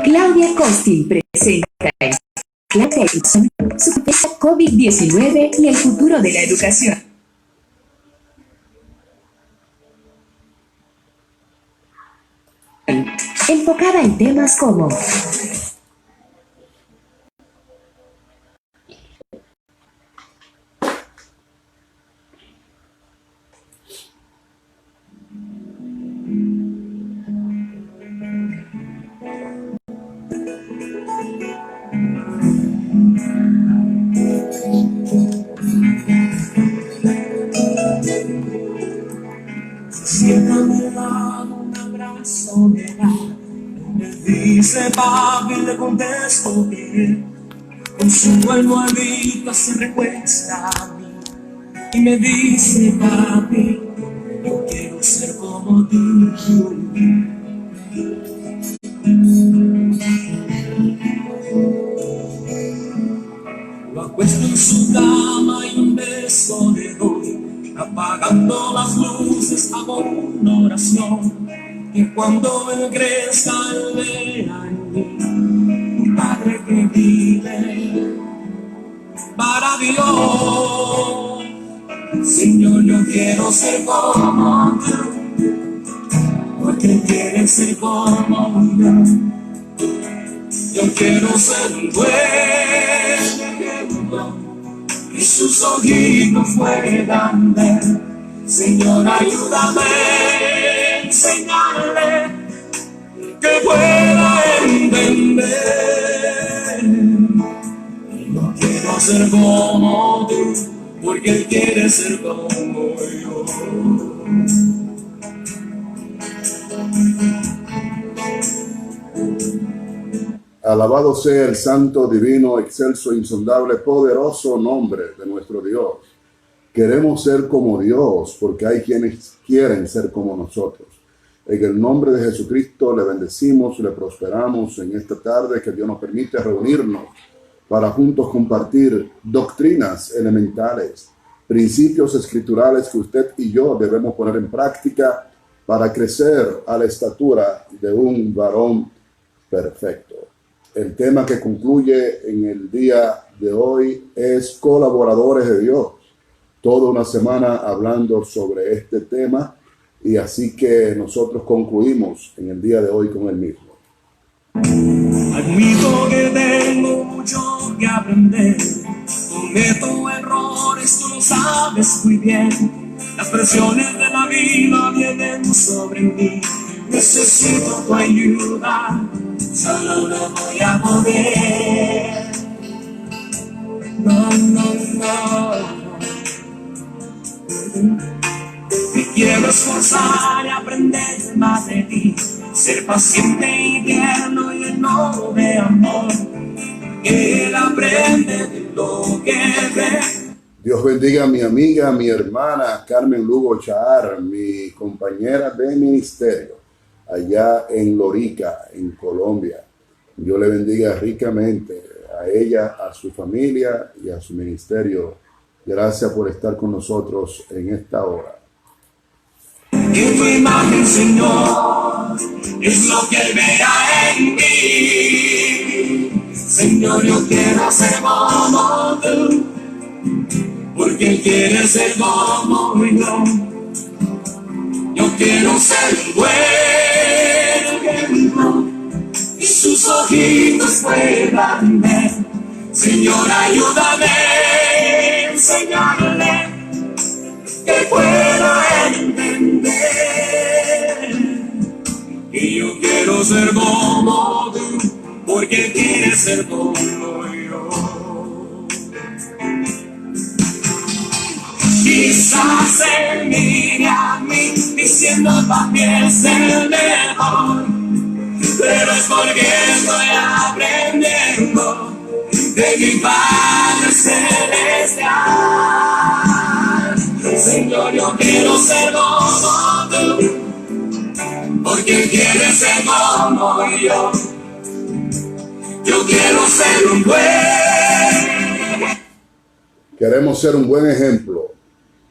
Claudia Costin presenta Claudia Erickson, su tema COVID-19 y el futuro de la educación. Enfocada en temas como siempre me da un abrazo de edad. Me dice papi, le contesto que con su almohadita se recuesta a mí y me dice papi, yo quiero ser como tú. Lo acuesto en su cama y un beso le doy, apagando las luces hago una oración, que cuando él crezca él vea en mí un padre que vive para Dios. Señor, yo quiero ser como tú, porque él quiere ser como yo. Yo quiero ser un buen ejemplo y sus ojitos puedan ver. Señor, ayúdame a enseñarle que pueda entender. Yo quiero ser como tú, porque él quiere ser como yo. Alabado sea el santo, divino, excelso, insondable, poderoso nombre de nuestro Dios. Queremos ser como Dios porque hay quienes quieren ser como nosotros. En el nombre de Jesucristo le bendecimos, le prosperamos en esta tarde que Dios nos permite reunirnos para juntos compartir doctrinas elementales, principios escriturales que usted y yo debemos poner en práctica para crecer a la estatura de un varón perfecto. El tema que concluye en el día de hoy es colaboradores de Dios. Toda una semana hablando sobre este tema y así que nosotros concluimos en el día de hoy con el mismo. Admito que tengo mucho que aprender, cometo errores, tú lo sabes muy bien. Las presiones de la vida vienen sobre mí, necesito tu ayuda, solo no voy a poder. No, no, no. Me quiero esforzar y aprender más de ti, ser paciente y tierno y lleno de amor, que él aprende de lo que ve. Dios bendiga a mi amiga, mi hermana Carmen Lugo Chahar, mi compañera de ministerio allá en Lorica, en Colombia. Dios le bendiga ricamente a ella, a su familia y a su ministerio. Gracias por estar con nosotros en esta hora. Que tu imagen, Señor, es lo que vea en mí. Señor, yo quiero ser como tú, porque él quiere ser como yo. Yo quiero ser un buen ejemplo y sus ojitos puedan ver. Señor, ayúdame a enseñarle que pueda entender. Y yo quiero ser como tú, porque él quiere ser como yo. Quizás él mire a mí diciendo papi es el mejor, pero es porque estoy aprendiendo de mi Padre Celestial. Señor, yo quiero ser como tú, porque él quiere ser como yo. Yo quiero ser un buen. Queremos ser un buen ejemplo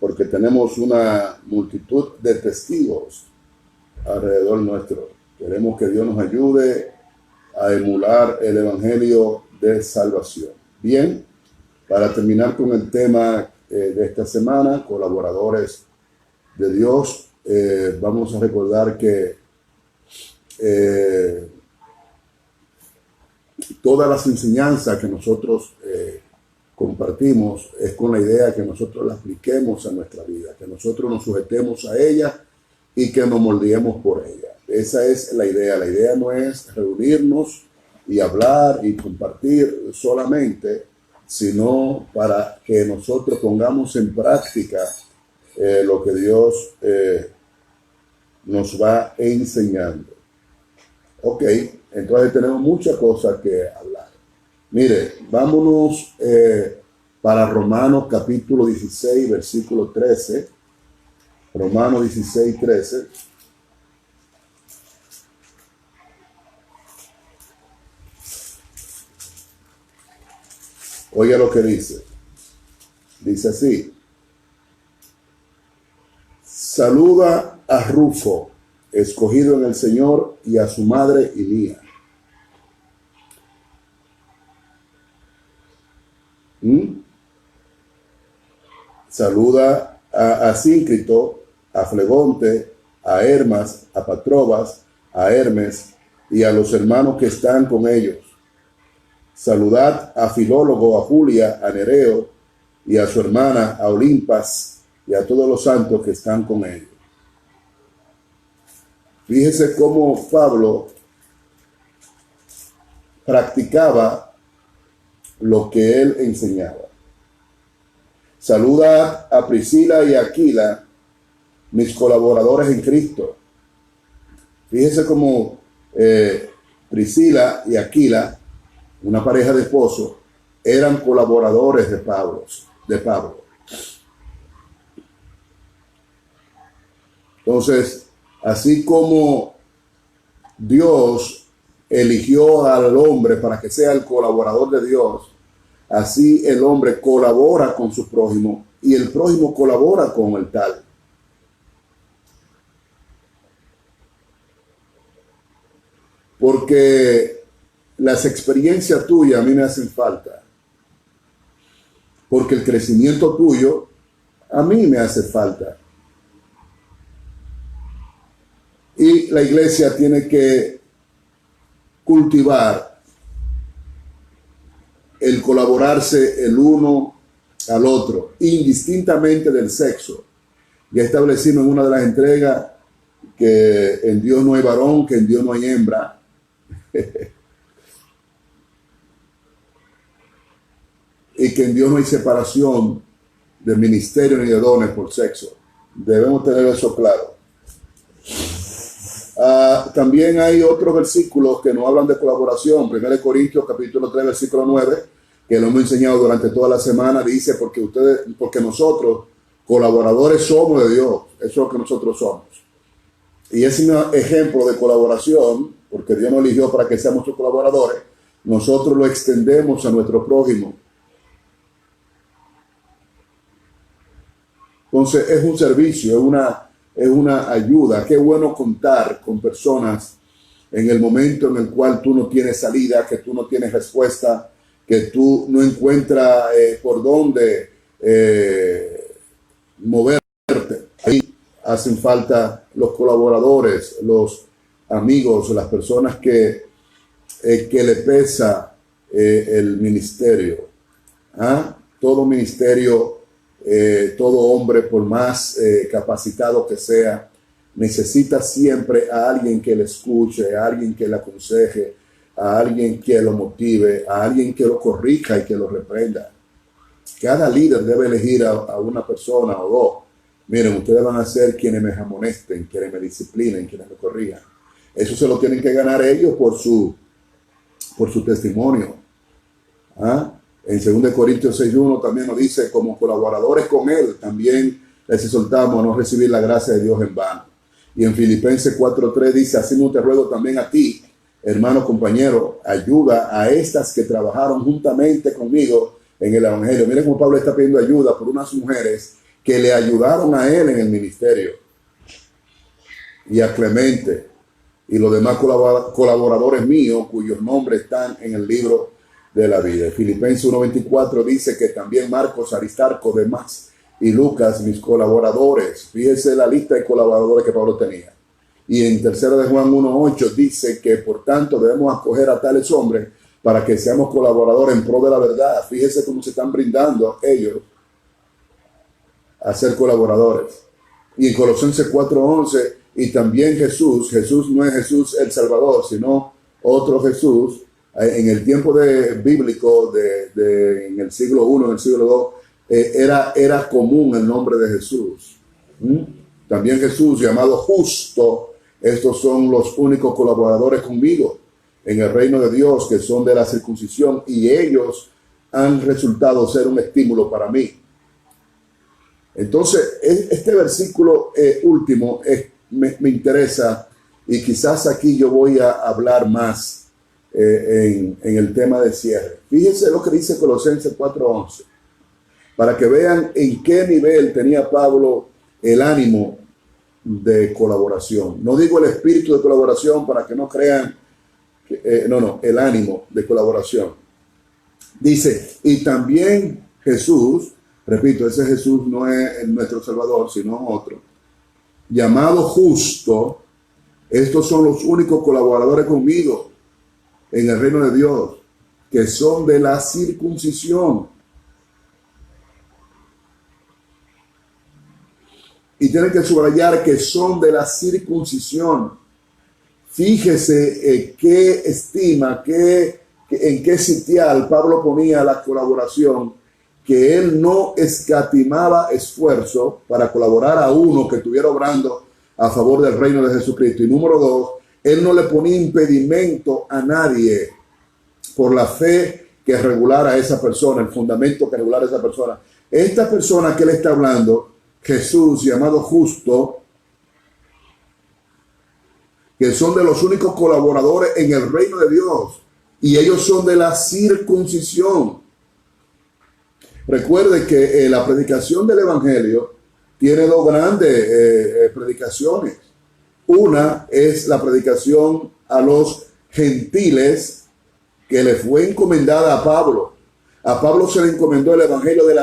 porque tenemos una multitud de testigos alrededor nuestro. Queremos que Dios nos ayude a emular el evangelio de salvación. Bien, para terminar con el tema de esta semana, colaboradores de Dios, vamos a recordar que todas las enseñanzas que nosotros compartimos es con la idea que nosotros las apliquemos a nuestra vida, que nosotros nos sujetemos a ella y que nos moldeemos por ella. Esa es la idea. La idea no es reunirnos y hablar y compartir solamente, sino para que nosotros pongamos en práctica lo que Dios nos va enseñando. Ok, entonces tenemos muchas cosas que hablar. Mire, vámonos para Romanos capítulo 16, versículo 13. Romanos 16, 13. Oiga lo que dice. Dice así. Saluda a Rufo, escogido en el Señor, y a su madre y mía. Saluda a Síncrito, a Flegonte, a Hermas, a Patrobas, a Hermes y a los hermanos que están con ellos. Saludad a Filólogo, a Julia, a Nereo y a su hermana, a Olimpas, y a todos los santos que están con ellos. Fíjese cómo Pablo practicaba lo que él enseñaba. Saluda a Priscila y a Aquila, mis colaboradores en Cristo. Fíjese cómo Priscila y Aquila, una pareja de esposos, eran colaboradores de Pablo. Entonces, así como Dios eligió al hombre para que sea el colaborador de Dios, así el hombre colabora con su prójimo y el prójimo colabora con el tal. Porque las experiencias tuyas a mí me hacen falta. Porque el crecimiento tuyo a mí me hace falta. Y la iglesia tiene que cultivar el colaborarse el uno al otro, indistintamente del sexo. Ya establecimos en una de las entregas que en Dios no hay varón, que en Dios no hay hembra. Y que en Dios no hay separación de ministerio ni de dones por sexo. Debemos tener eso claro. También hay otros versículos que nos hablan de colaboración. 1 Corintios capítulo 3 versículo 9, que lo hemos enseñado durante toda la semana, dice porque nosotros colaboradores somos de Dios. Eso es lo que nosotros somos. Y es un ejemplo de colaboración, porque Dios nos eligió para que seamos sus colaboradores. Nosotros lo extendemos a nuestro prójimo. Entonces es un servicio, es una ayuda. Qué bueno contar con personas en el momento en el cual tú no tienes salida, que tú no tienes respuesta, que tú no encuentras por dónde moverte. Ahí hacen falta los colaboradores, los amigos, las personas que le pesa el ministerio. Todo ministerio, todo hombre, por más capacitado que sea, necesita siempre a alguien que le escuche, a alguien que le aconseje, a alguien que lo motive, a alguien que lo corrija y que lo reprenda. Cada líder debe elegir a una persona o dos. Miren, ustedes van a ser quienes me amonesten, quienes me disciplinen, quienes me corrijan. Eso se lo tienen que ganar ellos por su testimonio. En 2 Corintios 6:1 también nos dice, como colaboradores con él, también les exhortamos a no recibir la gracia de Dios en vano. Y en Filipenses 4:3 dice, así no te ruego también a ti, hermano compañero, ayuda a estas que trabajaron juntamente conmigo en el evangelio. Miren cómo Pablo está pidiendo ayuda por unas mujeres que le ayudaron a él en el ministerio. Y a Clemente, y los demás colaboradores míos cuyos nombres están en el libro de la vida. Filipenses 1:24 dice que también Marcos, Aristarco, Demás y Lucas, mis colaboradores. Fíjese la lista de colaboradores que Pablo tenía. Y en 3 de Juan 1:8 dice que por tanto debemos acoger a tales hombres para que seamos colaboradores en pro de la verdad. Fíjese cómo se están brindando ellos a ser colaboradores. Y en Colosenses 4:11, y también Jesús no es Jesús el Salvador, sino otro Jesús. En el tiempo bíblico, en el siglo I, en el siglo II, era común el nombre de Jesús. También Jesús, llamado Justo. Estos son los únicos colaboradores conmigo en el reino de Dios, que son de la circuncisión, y ellos han resultado ser un estímulo para mí. Entonces, este versículo último me interesa, y quizás aquí yo voy a hablar más en el tema de cierre. Fíjense lo que dice Colosenses 4:11, para que vean en qué nivel tenía Pablo el ánimo de colaboración. No digo el espíritu de colaboración para que no crean, el ánimo de colaboración. Dice, y también Jesús, repito, ese Jesús no es nuestro Salvador, sino otro, llamado Justo. Estos son los únicos colaboradores conmigo en el reino de Dios, que son de la circuncisión. Y tienen que subrayar que son de la circuncisión. Fíjese qué estima, en qué sitial Pablo ponía la colaboración, que él no escatimaba esfuerzo para colaborar a uno que estuviera obrando a favor del reino de Jesucristo. Y número 2, él no le ponía impedimento a nadie por la fe que regulara a esa persona, el fundamento que regulara a esa persona. Esta persona que él está hablando, Jesús, llamado Justo, que son de los únicos colaboradores en el reino de Dios, y ellos son de la circuncisión. Recuerde que la predicación del Evangelio tiene dos grandes predicaciones. Una es la predicación a los gentiles, que le fue encomendada a Pablo. A Pablo se le encomendó el Evangelio de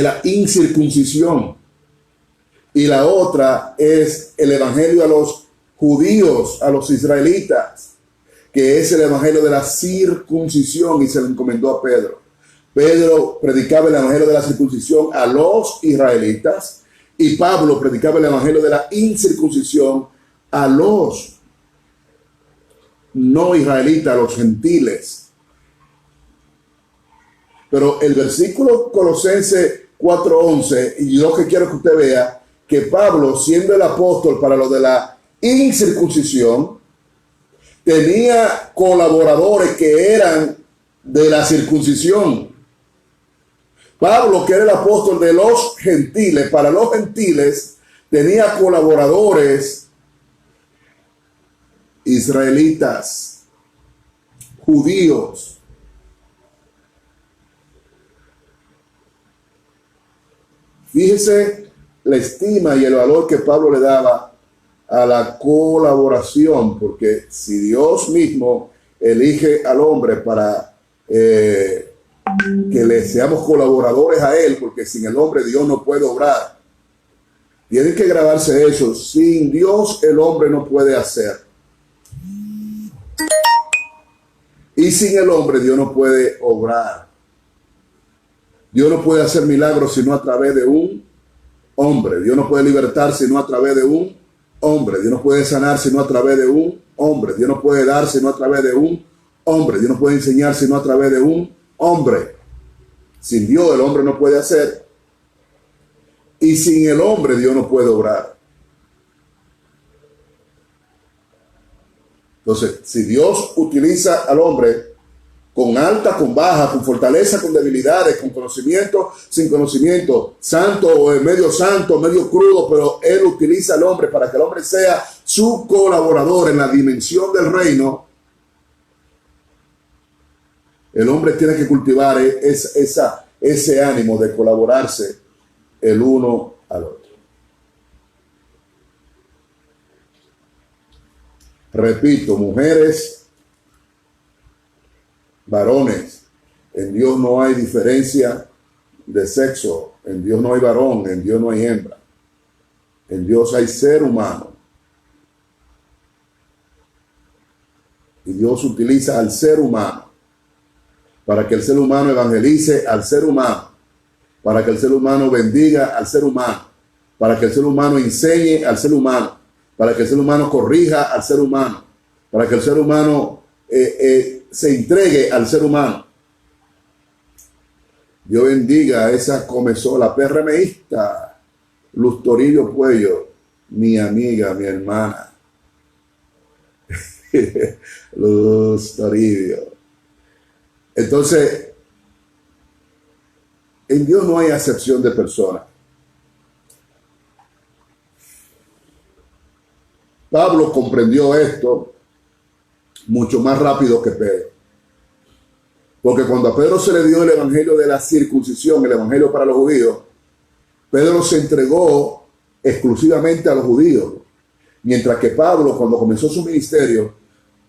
la incircuncisión. Y la otra es el Evangelio a los judíos, a los israelitas, que es el Evangelio de la circuncisión, y se le encomendó a Pedro. Pedro predicaba el Evangelio de la circuncisión a los israelitas, y Pablo predicaba el Evangelio de la incircuncisión a los no israelitas, a los gentiles. Pero el versículo Colosenses 4:11, y yo que quiero que usted vea, que Pablo, siendo el apóstol para lo de la incircuncisión, tenía colaboradores que eran de la circuncisión. Pablo, que era el apóstol de los gentiles, para los gentiles, tenía colaboradores israelitas, judíos. Fíjese la estima y el valor que Pablo le daba a la colaboración, porque si Dios mismo elige al hombre para que le seamos colaboradores a él, porque sin el hombre Dios no puede obrar. Tienen que grabarse eso. Sin Dios el hombre no puede hacer. Y sin el hombre Dios no puede obrar. Dios no puede hacer milagros sino a través de un hombre. Dios no puede libertar sino a través de un hombre. Dios no puede sanar sino a través de un hombre. Dios no puede dar sino a través de un hombre. Dios no puede enseñar sino a través de un hombre. Sin Dios el hombre no puede hacer, y sin el hombre Dios no puede obrar. Entonces, si Dios utiliza al hombre con alta, con baja, con fortaleza, con debilidades, con conocimiento, sin conocimiento, santo o medio crudo, pero Él utiliza al hombre para que el hombre sea su colaborador en la dimensión del reino, el hombre tiene que cultivar ese ánimo de colaborarse el uno al otro. Repito, mujeres, varones, en Dios no hay diferencia de sexo, en Dios no hay varón, en Dios no hay hembra, en Dios hay ser humano. Y Dios utiliza al ser humano para que el ser humano evangelice al ser humano, para que el ser humano bendiga al ser humano, para que el ser humano enseñe al ser humano, para que el ser humano corrija al ser humano, para que el ser humano se entregue al ser humano. Dios bendiga a esa comezola PRMista, Luz Toribio Cuello, mi amiga, mi hermana. Luz Toribio. Entonces, en Dios no hay acepción de personas. Pablo comprendió esto mucho más rápido que Pedro. Porque cuando a Pedro se le dio el evangelio de la circuncisión, el evangelio para los judíos, Pedro se entregó exclusivamente a los judíos. Mientras que Pablo, cuando comenzó su ministerio,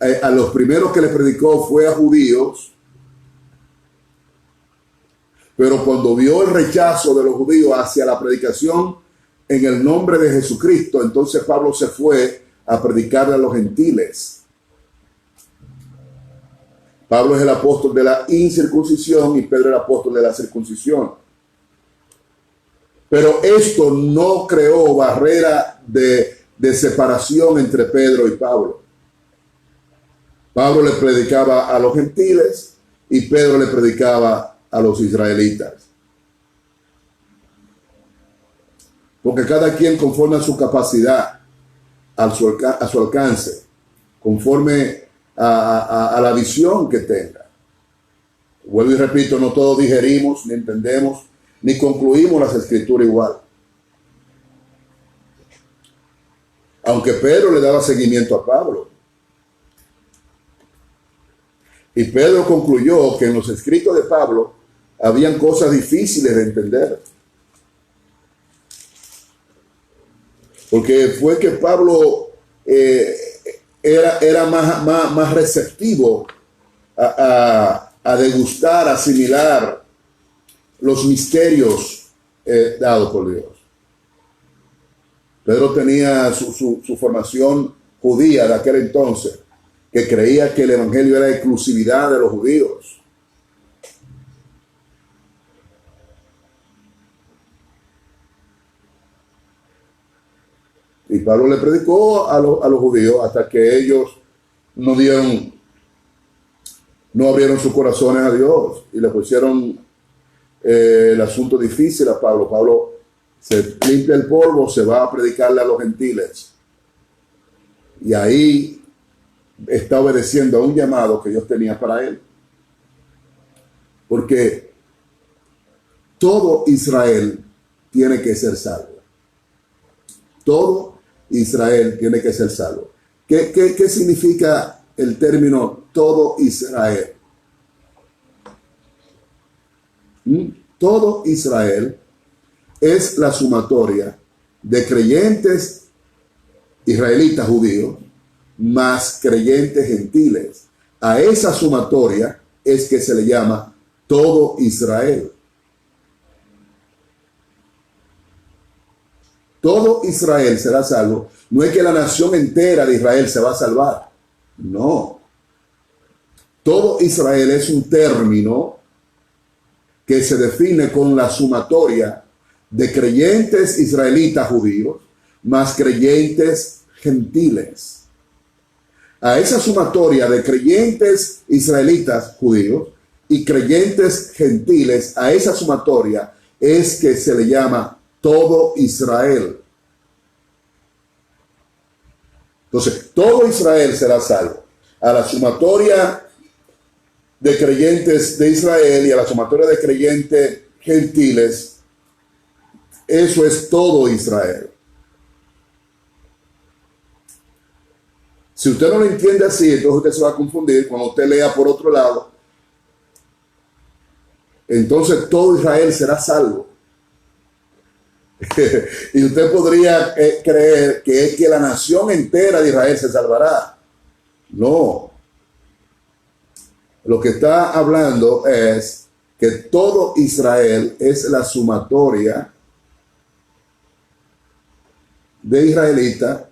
a los primeros que le predicó fue a judíos. Pero cuando vio el rechazo de los judíos hacia la predicación en el nombre de Jesucristo, entonces Pablo se fue a predicarle a los gentiles. Pablo es el apóstol de la incircuncisión y Pedro el apóstol de la circuncisión. Pero esto no creó barrera de separación entre Pedro y Pablo. Pablo le predicaba a los gentiles y Pedro le predicaba a los israelitas. Porque cada quien conforme a su capacidad, a su alcance, conforme a la visión que tenga. Vuelvo y repito, no todos digerimos, ni entendemos, ni concluimos las escrituras igual. Aunque Pedro le daba seguimiento a Pablo. Y Pedro concluyó que en los escritos de Pablo habían cosas difíciles de entender. Porque fue que Pablo era más receptivo a degustar, a asimilar los misterios dados por Dios. Pedro tenía su formación judía de aquel entonces, que creía que el evangelio era exclusividad de los judíos. Y Pablo le predicó a los judíos hasta que ellos no abrieron sus corazones a Dios y le pusieron el asunto difícil a Pablo. Pablo se limpia el polvo, se va a predicarle a los gentiles. Y ahí está obedeciendo a un llamado que Dios tenía para él. Porque todo Israel tiene que ser salvo. Todo Israel tiene que ser salvo. ¿Qué significa el término todo Israel? Todo Israel es la sumatoria de creyentes israelitas judíos más creyentes gentiles. A esa sumatoria es que se le llama todo Israel. Todo Israel será salvo. No es que la nación entera de Israel se va a salvar. No. Todo Israel es un término que se define con la sumatoria de creyentes israelitas judíos más creyentes gentiles. A esa sumatoria de creyentes israelitas judíos y creyentes gentiles, a esa sumatoria es que se le llama todo Israel. Entonces, todo Israel será salvo. A la sumatoria de creyentes de Israel y a la sumatoria de creyentes gentiles, eso es todo Israel. Si usted no lo entiende así, entonces usted se va a confundir cuando usted lea por otro lado. Entonces todo Israel será salvo. Y usted podría creer que es que la nación entera de Israel se salvará. No. Lo que está hablando es que todo Israel es la sumatoria de israelitas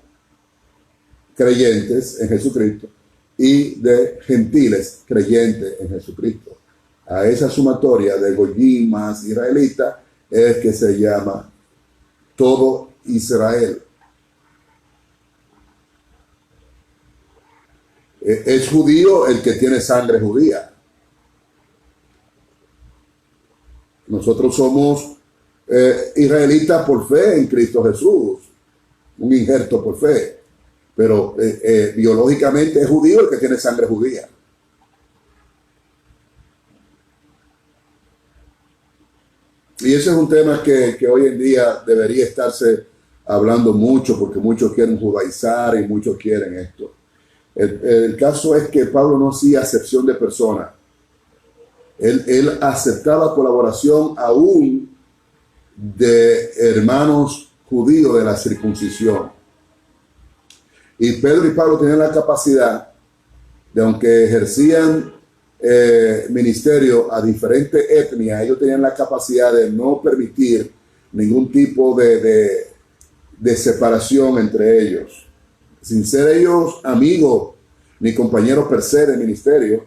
creyentes en Jesucristo y de gentiles creyentes en Jesucristo. A esa sumatoria de goyim más israelita es que se llama todo Israel. Es judío el que tiene sangre judía. Nosotros somos israelitas por fe en Cristo Jesús, un injerto por fe, pero biológicamente es judío el que tiene sangre judía. Y ese es un tema que hoy en día debería estarse hablando mucho, porque muchos quieren judaizar y muchos quieren esto. El caso es que Pablo no hacía acepción de personas. Él aceptaba colaboración aún de hermanos judíos de la circuncisión. Y Pedro y Pablo tenían la capacidad de, aunque ejercían ministerio a diferentes etnias, ellos tenían la capacidad de no permitir ningún tipo de separación entre ellos. Sin ser ellos amigos ni compañeros per se de ministerio,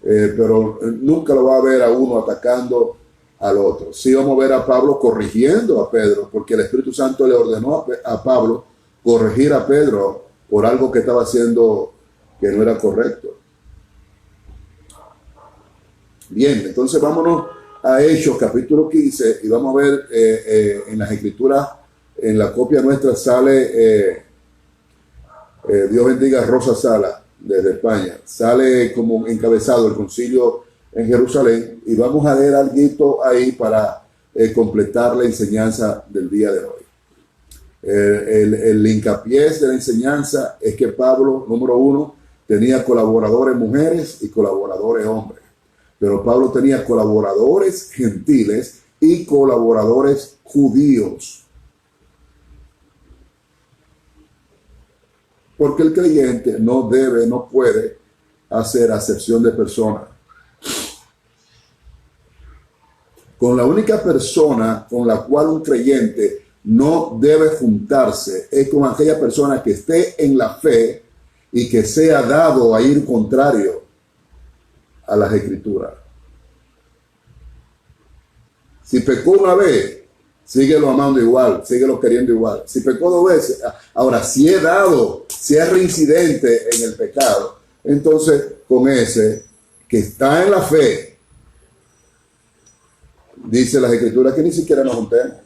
pero nunca lo va a ver a uno atacando al otro. Sí vamos a ver a Pablo corrigiendo a Pedro, porque el Espíritu Santo le ordenó a Pablo corregir a Pedro por algo que estaba haciendo que no era correcto. Bien, entonces vámonos a Hechos capítulo 15 y vamos a ver en las escrituras, en la copia nuestra sale, Dios bendiga a Rosa Sala desde España, sale como encabezado el concilio en Jerusalén, y vamos a leer algo ahí para completar la enseñanza del día de hoy. El hincapié de la enseñanza es que Pablo, número uno, tenía colaboradores mujeres y colaboradores hombres, pero Pablo tenía colaboradores gentiles y colaboradores judíos. Porque el creyente no debe, no puede hacer acepción de personas. Con la única persona con la cual un creyente no debe juntarse es con aquella persona que esté en la fe y que sea dado a ir contrario a las escrituras. Si pecó una vez, síguelo amando igual, síguelo queriendo igual. Si pecó dos veces, ahora si es dado, si es reincidente en el pecado, entonces con ese que está en la fe, dice las escrituras que ni siquiera nos juntemos.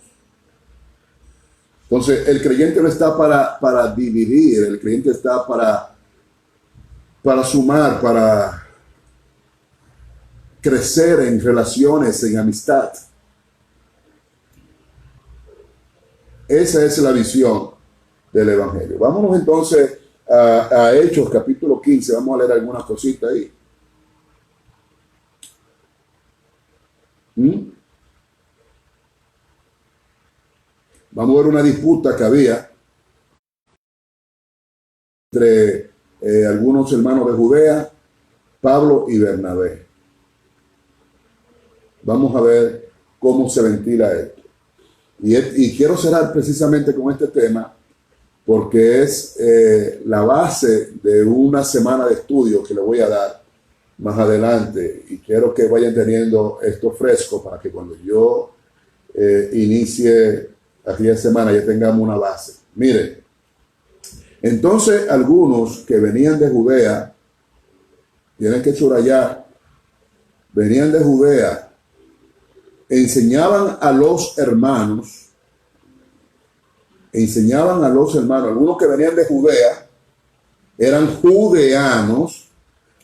Entonces el creyente no está para dividir, el creyente está para sumar, para crecer en relaciones, en amistad. Esa es la visión del Evangelio. Vámonos entonces a Hechos capítulo 15. Vamos a leer algunas cositas ahí. Vamos a ver una disputa que había entre algunos hermanos de Judea, Pablo y Bernabé. Vamos a ver cómo se ventila esto. Y quiero cerrar precisamente con este tema porque es la base de una semana de estudio que le voy a dar más adelante, y quiero que vayan teniendo esto fresco para que cuando yo inicie aquella semana ya tengamos una base. Miren, entonces algunos que venían de Judea, tienen que subrayar, venían de Judea, enseñaban a los hermanos, algunos que venían de Judea, eran judeanos,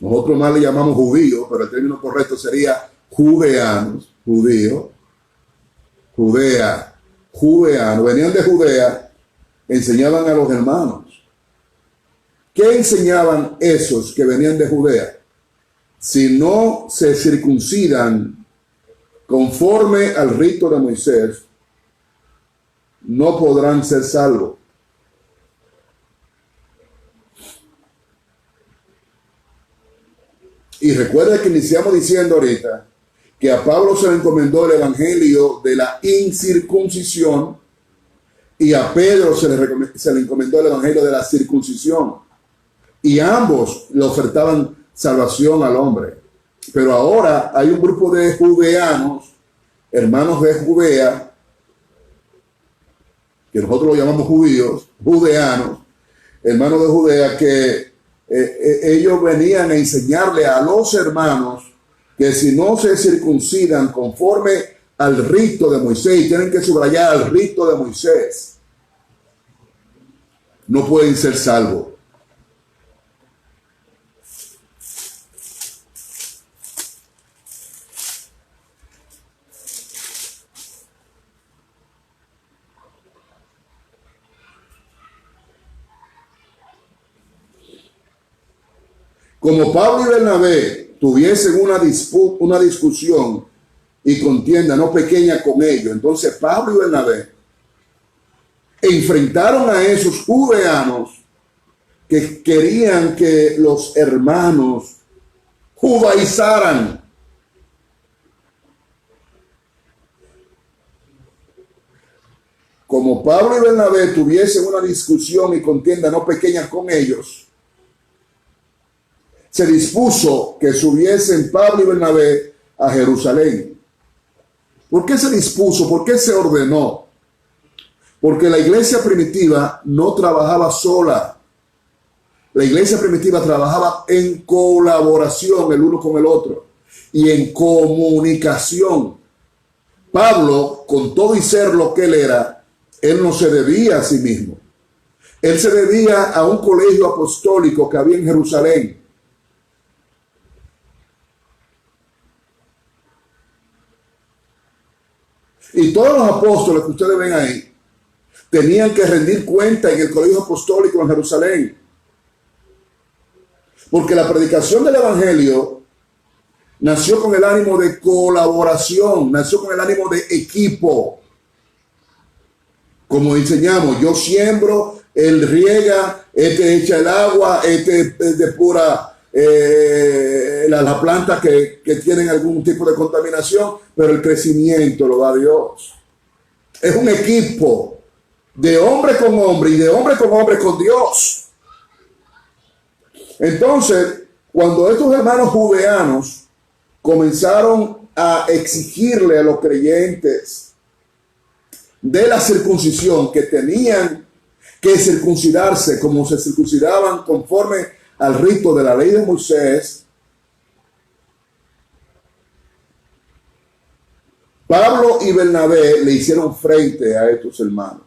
nosotros más le llamamos judíos, pero el término correcto sería judeanos, judeanos, venían de Judea, enseñaban a los hermanos. ¿Qué enseñaban esos que venían de Judea? Si no se circuncidan conforme al rito de Moisés, no podrán ser salvos. Y recuerda que iniciamos diciendo ahorita que a Pablo se le encomendó el evangelio de la incircuncisión y a Pedro se le encomendó el evangelio de la circuncisión. Y ambos le ofertaban salvación al hombre. Pero ahora hay un grupo de judeanos, hermanos de Judea, que nosotros lo llamamos judíos, judeanos, hermanos de Judea, que ellos venían a enseñarle a los hermanos que si no se circuncidan conforme al rito de Moisés, y tienen que subrayar al rito de Moisés, no pueden ser salvos. Como Pablo y Bernabé tuviesen una discusión y contienda no pequeña con ellos, entonces Pablo y Bernabé enfrentaron a esos judeanos que querían que los hermanos judaizaran. Como Pablo y Bernabé tuviesen una discusión y contienda no pequeña con ellos, se dispuso que subiesen Pablo y Bernabé a Jerusalén. ¿Por qué se dispuso? ¿Por qué se ordenó? Porque la iglesia primitiva no trabajaba sola. La iglesia primitiva trabajaba en colaboración el uno con el otro y en comunicación. Pablo, con todo y ser lo que él era, él no se debía a sí mismo. Él se debía a un colegio apostólico que había en Jerusalén. Y todos los apóstoles que ustedes ven ahí tenían que rendir cuenta en el colegio apostólico en Jerusalén. Porque la predicación del evangelio nació con el ánimo de colaboración, nació con el ánimo de equipo. Como enseñamos, yo siembro, él riega, este echa el agua, este depura las plantas que tienen algún tipo de contaminación, pero el crecimiento lo da Dios. Es un equipo de hombre con hombre y de hombre con Dios. Entonces, cuando estos hermanos judeanos comenzaron a exigirle a los creyentes de la circuncisión, que tenían que circuncidarse como se circuncidaban conforme al rito de la ley de Moisés, Pablo y Bernabé le hicieron frente a estos hermanos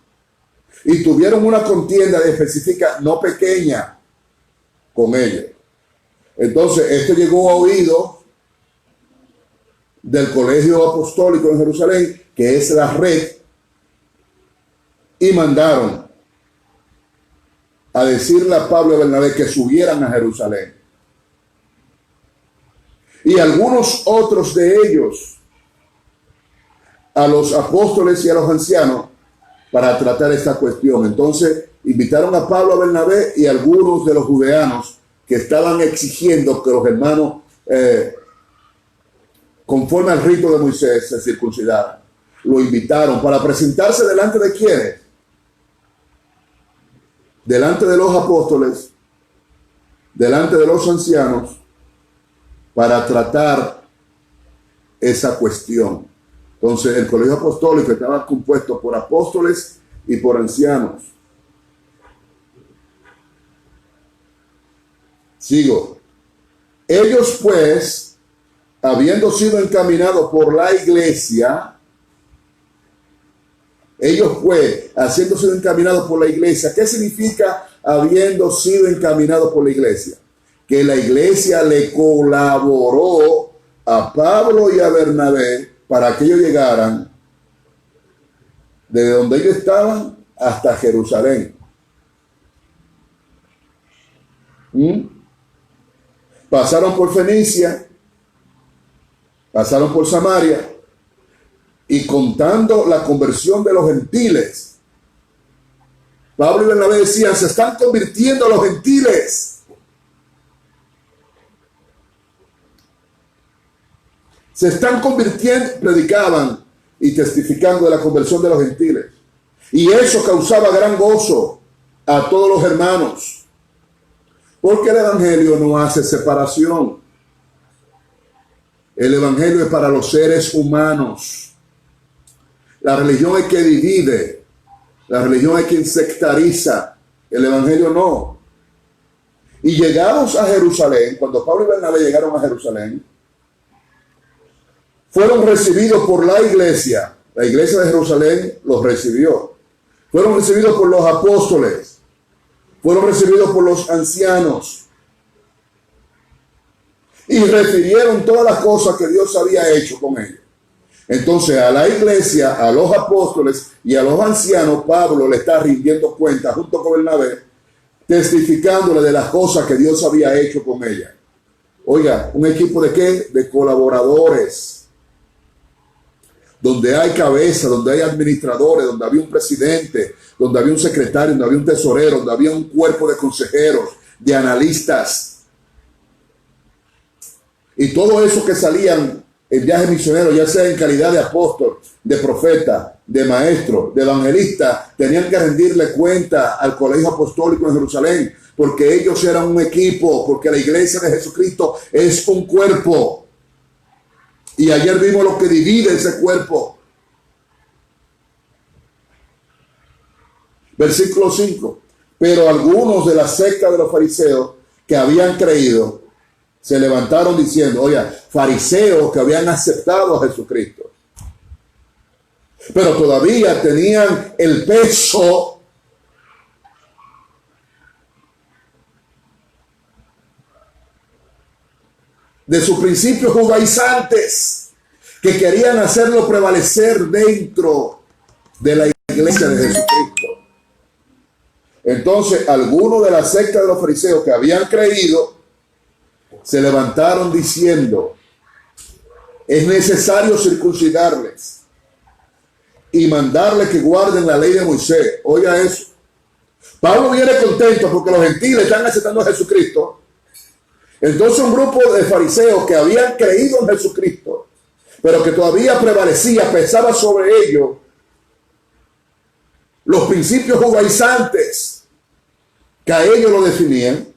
y tuvieron una contienda específica no pequeña con ellos. Entonces esto llegó a oído del colegio apostólico en Jerusalén, que es la red, y mandaron a decirle a Pablo y Bernabé que subieran a Jerusalén. Y algunos otros de ellos a los apóstoles y a los ancianos para tratar esta cuestión. Entonces invitaron a Pablo, a Bernabé y a algunos de los judeanos que estaban exigiendo que los hermanos conforme al rito de Moisés se circuncidaran. Lo invitaron para presentarse delante de ¿quiénes? Delante de los apóstoles, delante de los ancianos, para tratar esa cuestión. Entonces, el colegio apostólico estaba compuesto por apóstoles y por ancianos. Sigo. Ellos, pues, habiendo sido encaminados por la iglesia, ellos pues, haciendo sido encaminados por la iglesia. ¿Qué significa habiendo sido encaminados por la iglesia? Que la iglesia le colaboró a Pablo y a Bernabé para que ellos llegaran desde donde ellos estaban hasta Jerusalén. Pasaron por Fenicia, pasaron por Samaria, y contando la conversión de los gentiles. Pablo y Bernabé decían, se están convirtiendo los gentiles. se están convirtiendo, predicaban y testificando de la conversión de los gentiles. Y eso causaba gran gozo a todos los hermanos, porque el evangelio no hace separación. El evangelio es para los seres humanos. La religión es que divide, la religión es que sectariza, el evangelio no. Y llegados a Jerusalén, cuando Pablo y Bernabé llegaron a Jerusalén, fueron recibidos por la iglesia de Jerusalén los recibió. Fueron recibidos por los apóstoles, fueron recibidos por los ancianos y refirieron todas las cosas que Dios había hecho con ellos. Entonces a la iglesia, a los apóstoles y a los ancianos, Pablo le está rindiendo cuenta junto con Bernabé, testificándole de las cosas que Dios había hecho con ella. Oiga, ¿un equipo de qué? De colaboradores, donde hay cabeza, donde hay administradores, donde había un presidente, donde había un secretario, donde había un tesorero, donde había un cuerpo de consejeros, de analistas. Y todo eso que salían en viajes misioneros, ya sea en calidad de apóstol, de profeta, de maestro, de evangelista, tenían que rendirle cuenta al colegio apostólico en Jerusalén, porque ellos eran un equipo, porque la iglesia de Jesucristo es un cuerpo. Y ayer vimos lo que divide ese cuerpo. Versículo 5. Pero algunos de la secta de los fariseos que habían creído se levantaron diciendo, oye, fariseos que habían aceptado a Jesucristo, pero todavía tenían el peso de sus principios judaizantes, que querían hacerlo prevalecer dentro de la iglesia de Jesucristo. Entonces, algunos de la secta de los fariseos que habían creído se levantaron diciendo, es necesario circuncidarles y mandarles que guarden la ley de Moisés. Oiga eso. Pablo viene contento porque los gentiles están aceptando a Jesucristo. Entonces un grupo de fariseos que habían creído en Jesucristo, pero que todavía prevalecía, pesaba sobre ellos los principios judaizantes que a ellos lo definían,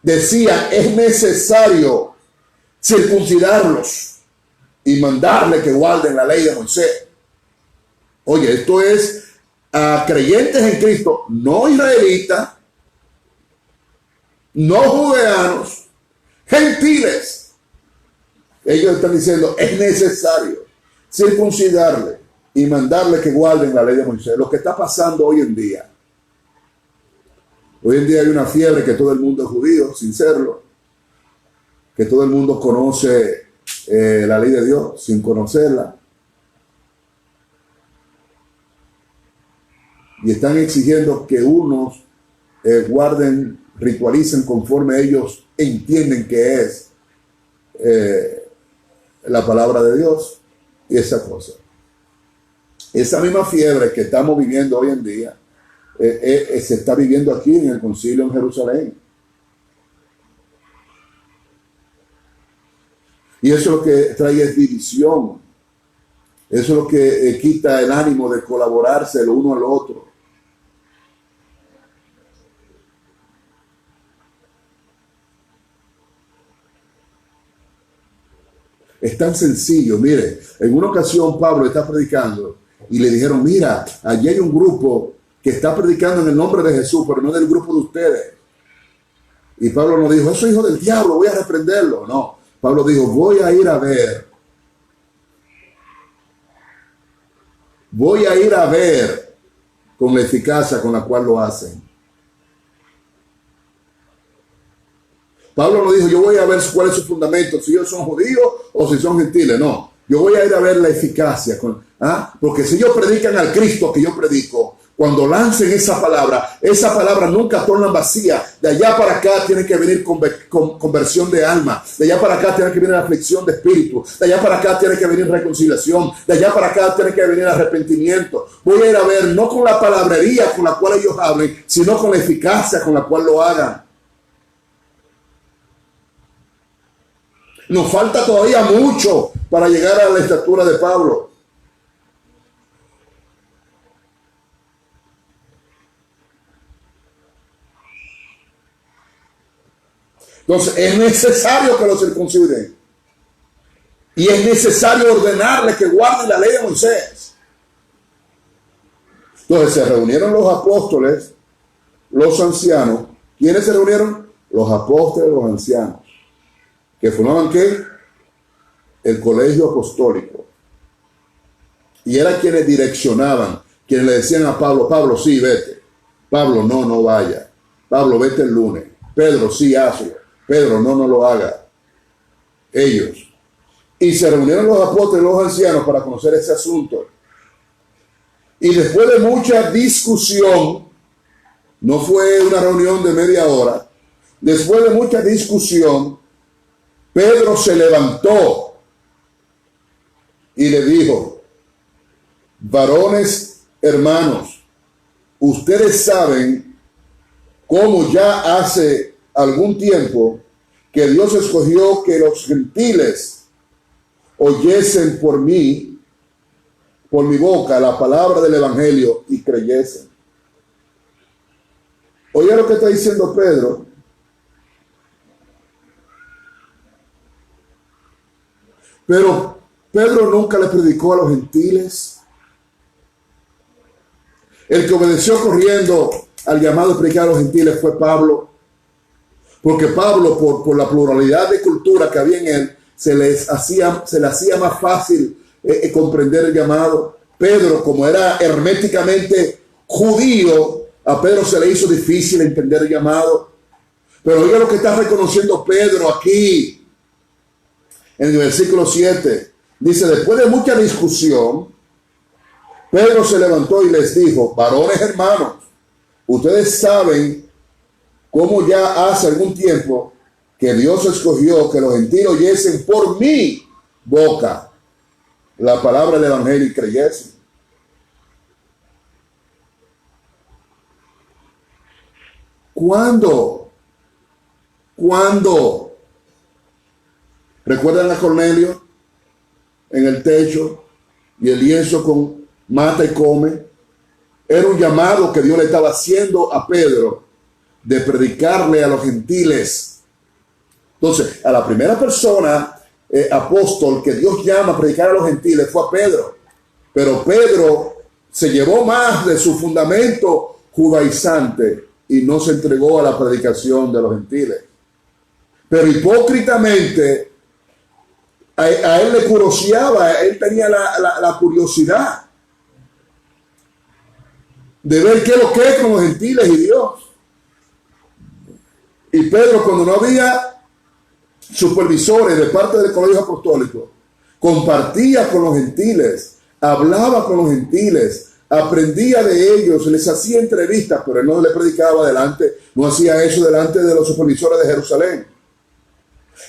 decía, es necesario circuncidarlos y mandarle que guarden la ley de Moisés. Oye, esto es a creyentes en Cristo, no israelitas, no judeanos, gentiles. Ellos están diciendo, es necesario circuncidarle y mandarle que guarden la ley de Moisés. Lo que está pasando hoy en día. Hoy en día hay una fiebre que todo el mundo es judío, sin serlo. Que todo el mundo conoce la ley de Dios sin conocerla. Y están exigiendo que unos guarden, ritualicen conforme ellos entienden que es la palabra de Dios y esa cosa. Esa misma fiebre que estamos viviendo hoy en día se está viviendo aquí en el concilio en Jerusalén. Y eso es lo que trae es división. Eso es lo que quita el ánimo de colaborarse el uno al otro. Es tan sencillo. Mire, en una ocasión Pablo está predicando y le dijeron, mira, allí hay un grupo que está predicando en el nombre de Jesús, pero no del grupo de ustedes. Y Pablo no dijo, eso es hijo del diablo, voy a reprenderlo. No, Pablo dijo, voy a ir a ver. Voy a ir a ver con la eficacia con la cual lo hacen. Pablo no dijo, yo voy a ver cuál es su fundamento, si ellos son judíos o si son gentiles. No, yo voy a ir a ver la eficacia. Porque si ellos predican al Cristo que yo predico, cuando lancen esa palabra nunca torna vacía. De allá para acá tiene que venir conversión de alma. De allá para acá tiene que venir aflicción de espíritu. De allá para acá tiene que venir reconciliación. De allá para acá tiene que venir arrepentimiento. Voy a ir a ver no con la palabrería con la cual ellos hablen, sino con la eficacia con la cual lo hagan. Nos falta todavía mucho para llegar a la estatura de Pablo. Entonces es necesario que lo circunciden. Y es necesario ordenarle que guarden la ley de Moisés. Entonces se reunieron los apóstoles, los ancianos. ¿Quiénes se reunieron? Los apóstoles, los ancianos. ¿Que formaban qué? El colegio apostólico. Y eran quienes direccionaban, quienes le decían a Pablo, Pablo, sí, vete. Pablo, no, no vaya. Pablo, vete el lunes. Pedro, sí, hazlo. Pedro, no, no lo haga. Ellos. Y se reunieron los apóstoles y los ancianos para conocer ese asunto. Y después de mucha discusión, no fue una reunión de media hora, después de mucha discusión, Pedro se levantó y le dijo, varones hermanos, ustedes saben cómo ya hace algún tiempo que Dios escogió que los gentiles oyesen por mí, por mi boca, la palabra del evangelio y creyesen. Oye lo que está diciendo Pedro. Pero Pedro nunca le predicó a los gentiles. El que obedeció corriendo al llamado de predicar a los gentiles fue Pablo. Porque Pablo, por la pluralidad de cultura que había en él, se le hacía más fácil comprender el llamado. Pedro, como era herméticamente judío, a Pedro se le hizo difícil entender el llamado. Pero oiga lo que está reconociendo Pedro aquí, en el versículo 7. Dice, después de mucha discusión, Pedro se levantó y les dijo, varones hermanos, ustedes saben cómo ya hace algún tiempo que Dios escogió que los gentiles oyesen por mi boca la palabra del evangelio y creyesen. ¿Cuándo? ¿Recuerdan a Cornelio en el techo y el lienzo con mata y come? Era un llamado que Dios le estaba haciendo a Pedro de predicarle a los gentiles. Entonces, a la primera persona apóstol que Dios llama a predicar a los gentiles fue a Pedro. Pero Pedro se llevó más de su fundamento judaizante y no se entregó a la predicación de los gentiles. Pero hipócritamente a él le curioseaba, él tenía la curiosidad de ver qué es lo que es con los gentiles y Dios. Y Pedro, cuando no había supervisores de parte del colegio apostólico, compartía con los gentiles, hablaba con los gentiles, aprendía de ellos, les hacía entrevistas, pero él no le predicaba delante, no hacía eso delante de los supervisores de Jerusalén.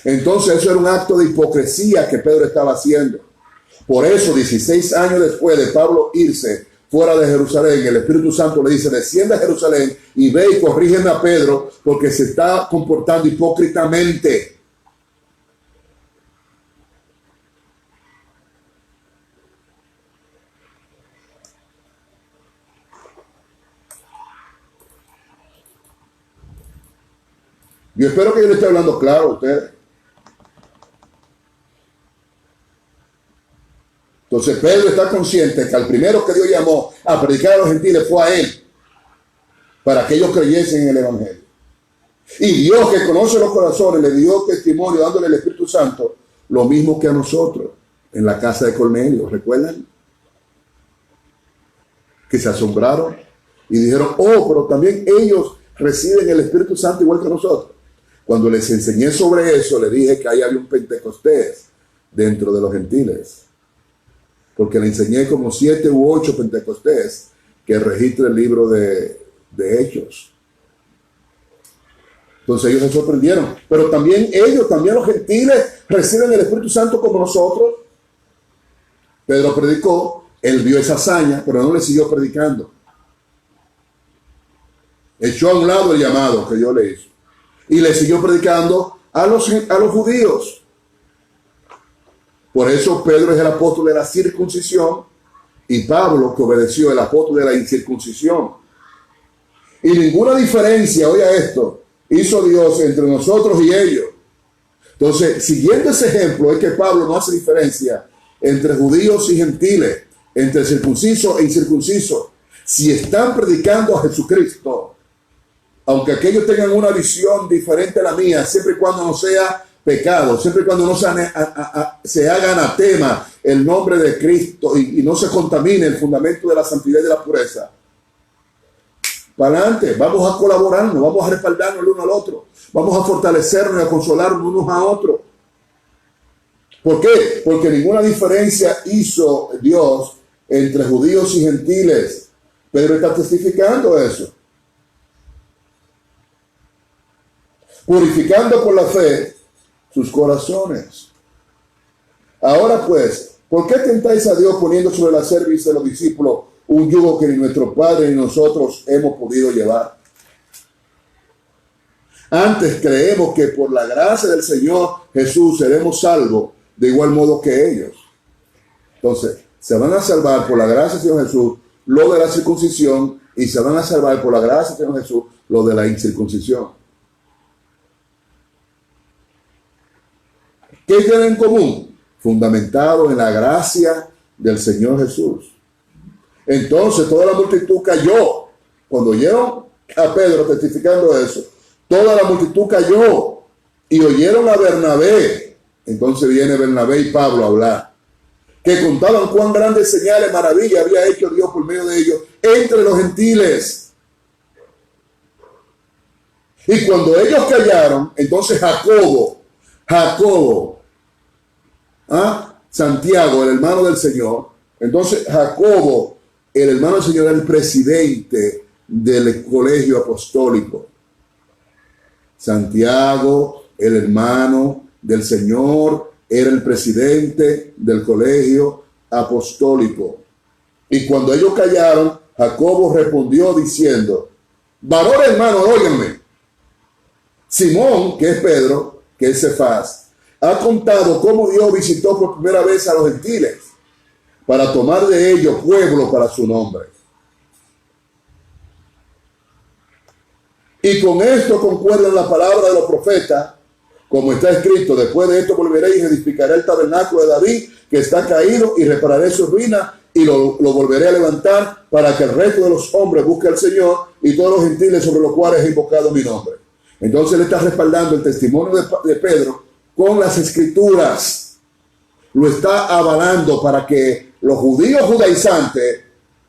Entonces eso era un acto de hipocresía que Pedro estaba haciendo. Por eso, 16 años después de Pablo irse fuera de Jerusalén, el Espíritu Santo le dice, desciende a Jerusalén y ve y corrígeme a Pedro porque se está comportando hipócritamente. Yo espero que yo le esté hablando claro a ustedes. Entonces Pedro está consciente que al primero que Dios llamó a predicar a los gentiles fue a él, para que ellos creyesen en el evangelio. Y Dios, que conoce los corazones, le dio testimonio dándole el Espíritu Santo, lo mismo que a nosotros en la casa de Cornelio. ¿Recuerdan? Que se asombraron y dijeron, oh, pero también ellos reciben el Espíritu Santo igual que nosotros. Cuando les enseñé sobre eso, les dije que ahí había un Pentecostés dentro de los gentiles. Porque le enseñé como 7 u 8 Pentecostés que registra el libro de Hechos. Entonces ellos se sorprendieron. Pero también los gentiles, reciben el Espíritu Santo como nosotros. Pedro predicó, él vio esa hazaña, pero no le siguió predicando. Echó a un lado el llamado que Dios le hizo. Y le siguió predicando a los judíos. Por eso Pedro es el apóstol de la circuncisión y Pablo, que obedeció, el apóstol de la incircuncisión. Y ninguna diferencia, oiga esto, hizo Dios entre nosotros y ellos. Entonces, siguiendo ese ejemplo, es que Pablo no hace diferencia entre judíos y gentiles, entre circunciso e incircunciso. Si están predicando a Jesucristo, aunque aquellos tengan una visión diferente a la mía, siempre y cuando no sea pecado, siempre y cuando no se haga anatema el nombre de Cristo y no se contamine el fundamento de la santidad y de la pureza, para adelante, vamos a colaborarnos, vamos a respaldarnos el uno al otro, vamos a fortalecernos y a consolarnos unos a otros. ¿Por qué? Porque ninguna diferencia hizo Dios entre judíos y gentiles. Pedro está testificando eso. Purificando por la fe sus corazones. Ahora pues, ¿por qué tentáis a Dios poniendo sobre la cerviz de los discípulos un yugo que ni nuestro Padre ni nosotros hemos podido llevar? Antes creemos que por la gracia del Señor Jesús seremos salvos de igual modo que ellos. Entonces, se van a salvar por la gracia del Señor Jesús lo de la circuncisión y se van a salvar por la gracia del Señor Jesús lo de la incircuncisión. ¿Qué tienen en común? Fundamentado en la gracia del Señor Jesús. Entonces toda la multitud cayó. Cuando oyeron a Pedro testificando eso, toda la multitud cayó y oyeron a Bernabé. Entonces viene Bernabé y Pablo a hablar, que contaban cuán grandes señales, maravillas había hecho Dios por medio de ellos entre los gentiles. Y cuando ellos callaron, entonces Jacobo, Santiago, el hermano del Señor, entonces Jacobo, el hermano del Señor, era el presidente del colegio apostólico. Santiago, el hermano del Señor, era el presidente del colegio apostólico. Y cuando ellos callaron, Jacobo respondió diciendo: varón hermano, óiganme. Simón, que es Pedro, que es Cefas, ha contado cómo Dios visitó por primera vez a los gentiles para tomar de ellos pueblo para su nombre. Y con esto concuerdan la palabra de los profetas, como está escrito: después de esto volveré y edificaré el tabernáculo de David, que está caído, y repararé su ruina, y lo volveré a levantar, para que el resto de los hombres busque al Señor, y todos los gentiles sobre los cuales he invocado mi nombre. Entonces le está respaldando el testimonio de Pedro con las escrituras. Lo está avalando para que los judíos judaizantes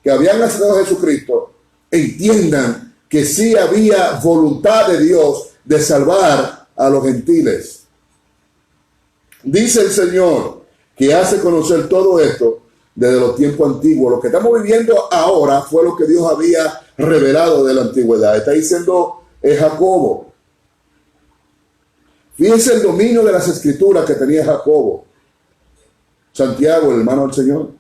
que habían aceptado a Jesucristo entiendan que sí había voluntad de Dios de salvar a los gentiles. Dice el Señor que hace conocer todo esto desde los tiempos antiguos. Lo que estamos viviendo ahora fue lo que Dios había revelado de la antigüedad. Está diciendo Jacobo. Fíjense el dominio de las escrituras que tenía Jacobo. Santiago, el hermano del Señor.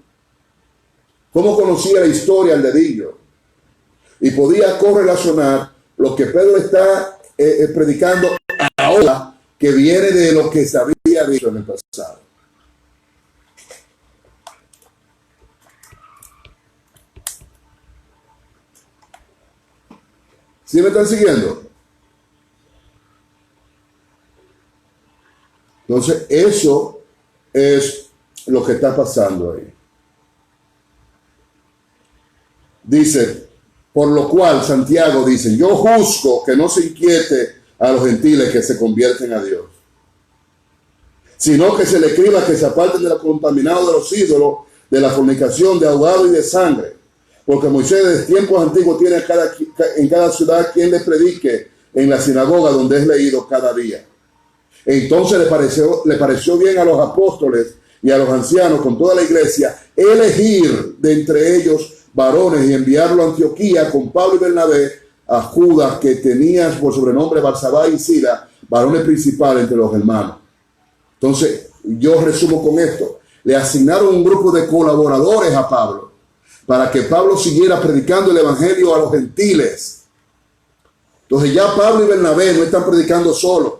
Cómo conocía la historia al dedillo. Y podía correlacionar lo que Pedro está predicando ahora, que viene de lo que se había dicho en el pasado. ¿Sí me están siguiendo? Entonces, eso es lo que está pasando ahí. Dice, por lo cual Santiago dice: yo juzgo que no se inquiete a los gentiles que se convierten a Dios, sino que se le escriba que se aparten de lo contaminado de los ídolos, de la fornicación, de ahogado y de sangre. Porque Moisés desde tiempos antiguos tiene en cada ciudad quien le predique en la sinagoga donde es leído cada día. Entonces le pareció bien a los apóstoles y a los ancianos con toda la iglesia elegir de entre ellos varones y enviarlo a Antioquía con Pablo y Bernabé, a Judas, que tenía por sobrenombre Barsabá y Sila, varones principales entre los hermanos. Entonces, yo resumo con esto: le asignaron un grupo de colaboradores a Pablo para que Pablo siguiera predicando el evangelio a los gentiles. Entonces ya Pablo y Bernabé no están predicando solos.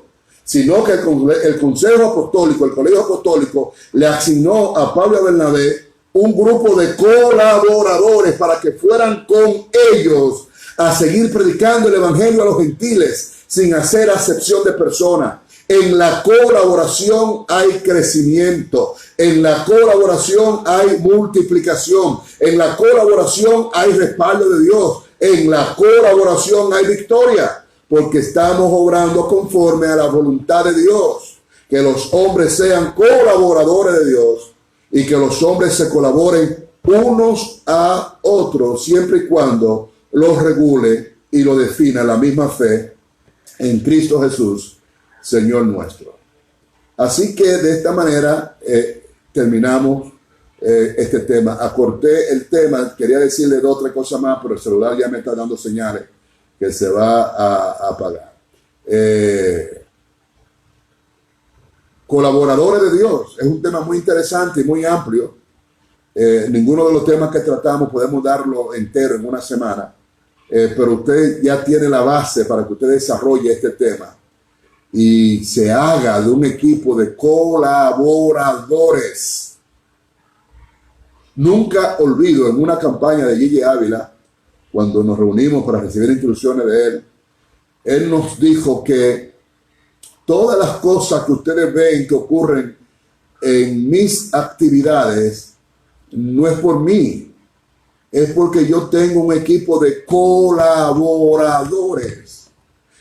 sino que el Consejo Apostólico, el Colegio Apostólico, le asignó a Pablo y a Bernabé un grupo de colaboradores para que fueran con ellos a seguir predicando el Evangelio a los gentiles sin hacer acepción de persona. En la colaboración hay crecimiento, en la colaboración hay multiplicación, en la colaboración hay respaldo de Dios, en la colaboración hay victoria, porque estamos obrando conforme a la voluntad de Dios. Que los hombres sean colaboradores de Dios y que los hombres se colaboren unos a otros, siempre y cuando los regule y lo defina la misma fe en Cristo Jesús, Señor nuestro. Así que de esta manera terminamos este tema. Acorté el tema, quería decirle de otra cosa más, pero el celular ya me está dando señales que se va a apagar. Colaboradores de Dios, es un tema muy interesante y muy amplio. Ninguno de los temas que tratamos podemos darlo entero en una semana, pero usted ya tiene la base para que usted desarrolle este tema y se haga de un equipo de colaboradores. Nunca olvido en una campaña de Gigi Ávila, cuando nos reunimos para recibir instrucciones de él nos dijo que todas las cosas que ustedes ven que ocurren en mis actividades no es por mí, es porque yo tengo un equipo de colaboradores.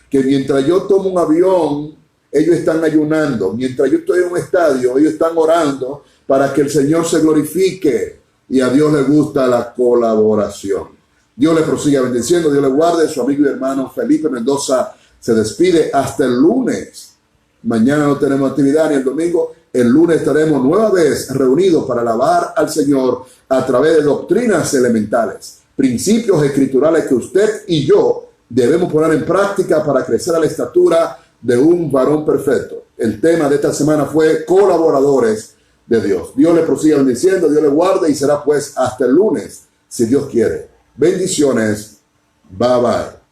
Que mientras yo tomo un avión, ellos están ayunando. Mientras yo estoy en un estadio, ellos están orando para que el Señor se glorifique. Y a Dios le gusta la colaboración. Dios le prosiga bendiciendo, Dios le guarde. Su amigo y hermano Felipe Mendoza se despide hasta el lunes. Mañana no tenemos actividad ni el domingo. El lunes estaremos nueva vez reunidos para alabar al Señor a través de doctrinas elementales, principios escriturales que usted y yo debemos poner en práctica para crecer a la estatura de un varón perfecto. El tema de esta semana fue colaboradores de Dios. Dios le prosiga bendiciendo, Dios le guarde y será pues hasta el lunes, si Dios quiere. Bendiciones. Bye bye.